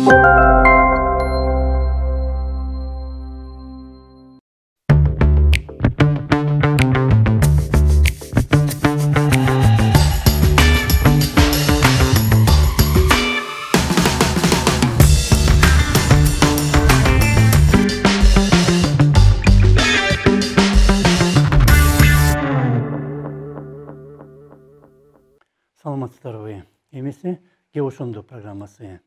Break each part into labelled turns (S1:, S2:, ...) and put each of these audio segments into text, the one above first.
S1: Саламатсыздарбы. Эмесе Geoşondu программасы.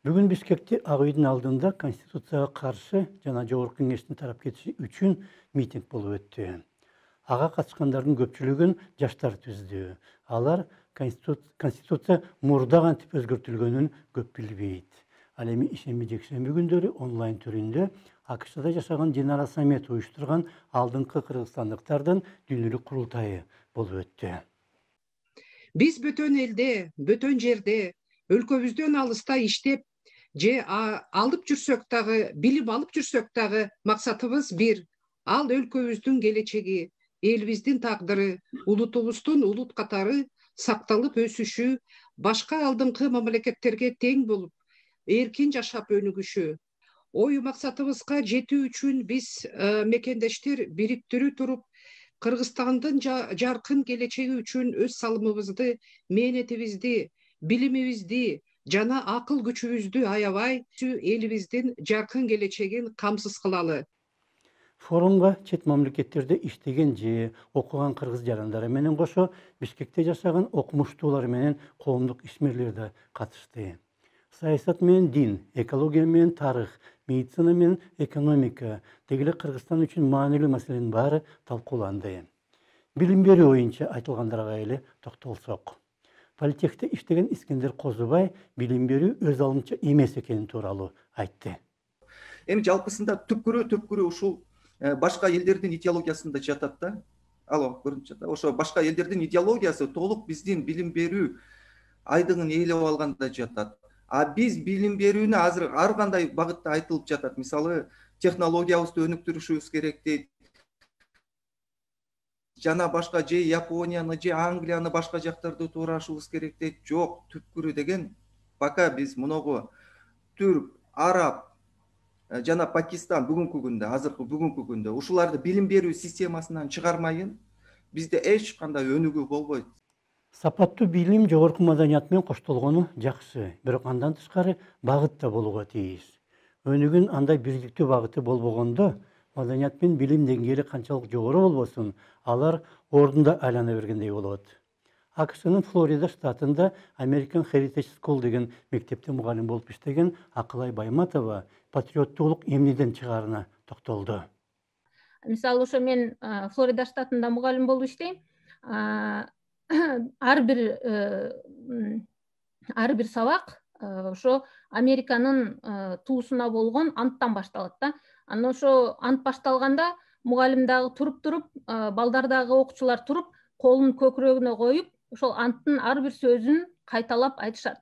S1: Бүгүн Бишкекте Ак үйдүн алдында Конституцияга каршы жана Жогорку Кеңештин тарап кетиши үчүн митинг болуп өттү. Ага катышкандардын көпчүлүгүн жаштар түздү. Алар Конституция мурда кантип өзгөртүлгөнүн көп билбейт. Ал эми ишемби жекшемби күндөрү онлайн түрүндө АКШда жашаган Динара Самет уюштурган алдыңкы кыргызстандыктардын дүйнөлүк курултайы болуп өттү.
S2: Биз бөтөн элде, бөтөн жерде, өлкөбүздөн алыста иштеп, же алып жүрсөк дагы, билим алып жүрсөк дагы максатыбыз бир. Ал өлкөбүздүн келечеги, элибиздин тагдыры, улутубуздун улут катары сакталып өсүшү, башка алдыңкы мамлекеттерге тең болуп, эркин жашап өнүгүшү. Ой максатыбызга жетүү үчүн биз мекендештер бириктирүү туруп, Кыргызстандын жаркын келечеги үчүн өз салымыбызды, мээнетибизди, билимибизди жана акыл күчүбүздү аябай элибиздин жаркын келечегин камсыз кылалы.
S1: Форумга чет мамлекеттерде иштеген же окуган кыргыз жарандары менен кошо Бишкекте жашаган окумуштуулар менен коомдук ишмерлер да катышты. Саясат менен дин, экология менен тарых, медицина менен экономика, дегеле Кыргызстан үчүн маанилүү маселенин баары талкууланды. Билим берүү боюнча айтылгандарга эле токтолсок. Политехте иштеген Искендер Козубай билим берүү өз алымча эмес экени тууралуу айтты.
S3: Эми жалпысында түпкүрү ушул башка элдердин идеологиясында жатат да. Көрүнүп жатат. Ошо башка элдердин идеологиясы толук биздин билим берүү айдыгын ээлеп алганда жатат. А биз билим берүүнү азыр ар кандай багытта айтылып жатат. Мисалы, технологиябызды өнүктүрүшүбүз керек дейт. Жана башка же Японияны, же Англияны, башка жактарды туурашыбыз керек дейт. Жок, түпкүрү деген пока биз муногу түрк, араб жана Пакистан бүгүнкү күндө, азыркы бүгүнкү күндө ушуларды билим берүү системасынан чыгармайын, бизде эч кандай өнүгүү болбойт.
S1: Сапаттуу билим жогорку маданият менен коштолгону жакшы, бирок андан тышкары багыт да болууга тийиш. Өнүгүүнүн андай бирдиктүү багыты болбогондо, маданият менен билим деңгээли канчалык жогору болбосун, алар ордунда айлана бергендей болот. АКШнын Флорида штатында American Heritage School деген мектепте мугалим болуп иштеген Акылай Байматова патриоттуулук эмнеден чыгаарына токтолду.
S4: Мисалы, ошо мен Флорида штатында мугалим болуп иштейм. Ар бир сабак ошо Американын туусуна болгон анттан башталат да. Анан ошо ант башталганда мугалим дагы туруп, балдар дагы окуучулар туруп, колун көкүрөгүнө коюп, ошол анттын ар бир сөзүн кайталап айтышат.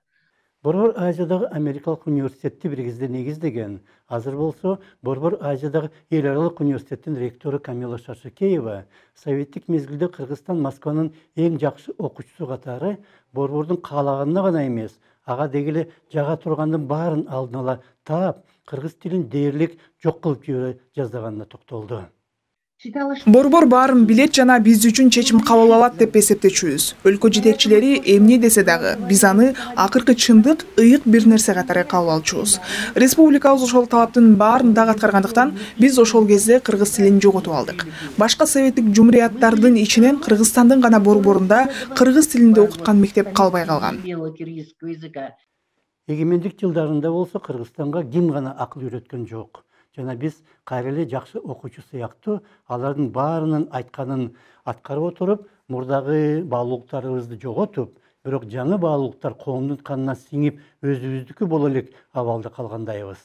S1: Борбор Азиядагы Америкалык университетти бир кезде негиздеген. Азыр болсо Борбор Азиядагы эл аралык университеттин ректору Камила Шаршыкеева советтик мезгилде Кыргызстан Москванын эң жакшы окуучусу катары борбордун каалаганына гана эмес, ага дегеле жага тургандын баарын алдын ала таап, кыргыз тилин дээрлик жок кылып жибере жаздаганына токтолду.
S5: Борбор баарын билет жана биз үчүн чечим кабыл алат деп эсептечүбүз. Өлкө жетекчилери эмне десе дагы биз аны акыркы чындык, ыйык бир нерсе катары кабыл алчубуз. Республикабыз ошол талаптын баарын дагы аткаргандыктан биз ошол кезде кыргыз тилин жоготуп алдык. Башка советтик жумурияттардын ичинен Кыргызстандын гана борборунда кыргыз тилинде окуткан мектеп калбай калган.
S1: Эгемендик жылдарында болсо Кыргызстанга ким гана акыл үйрөткөн жок. Жана биз кайра эле жакшы окуучу сыяктуу алардын баарынын айтканын аткарып отуруп, мурдагы баалуулуктарыбызды жоготуп, бирок жаңы баалуулуктар коомдун канына сиңип, өзүбүздүкү боло элек абалда калгандайбыз.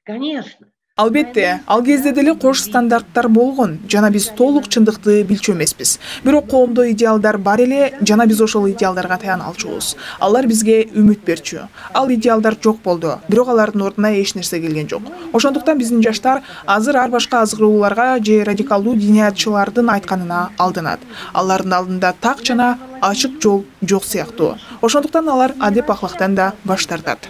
S6: Конечно,
S5: Албетте, ал кезде деле кош стандарттар болгон жана биз толук чындыкты билчү эмеспиз. Бирок коомдо идеалдар бар эле жана биз ошол идеалдарга таяна алчубуз. Алар бизге үмүт берчү. Ал идеалдар жок болду, бирок алардын ордуна эч нерсе келген жок. Ошондуктан биздин жаштар азыр ар башка азгырууларга же радикалдуу диниятчылардын айтканына алдынат. Алардын алдында так жана ачык жол жок сыяктуу. Ошондуктан алар адеп ахлактан да баш тартат.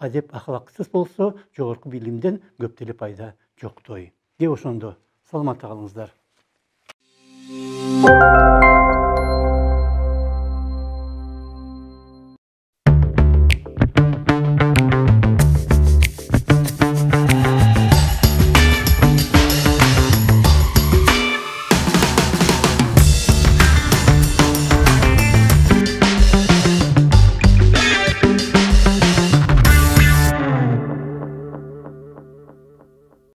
S1: Адеп ахлаксыз болсо, жогорку билимден көп деле пайда жоктой. Ошондо саламатта калыңыздар.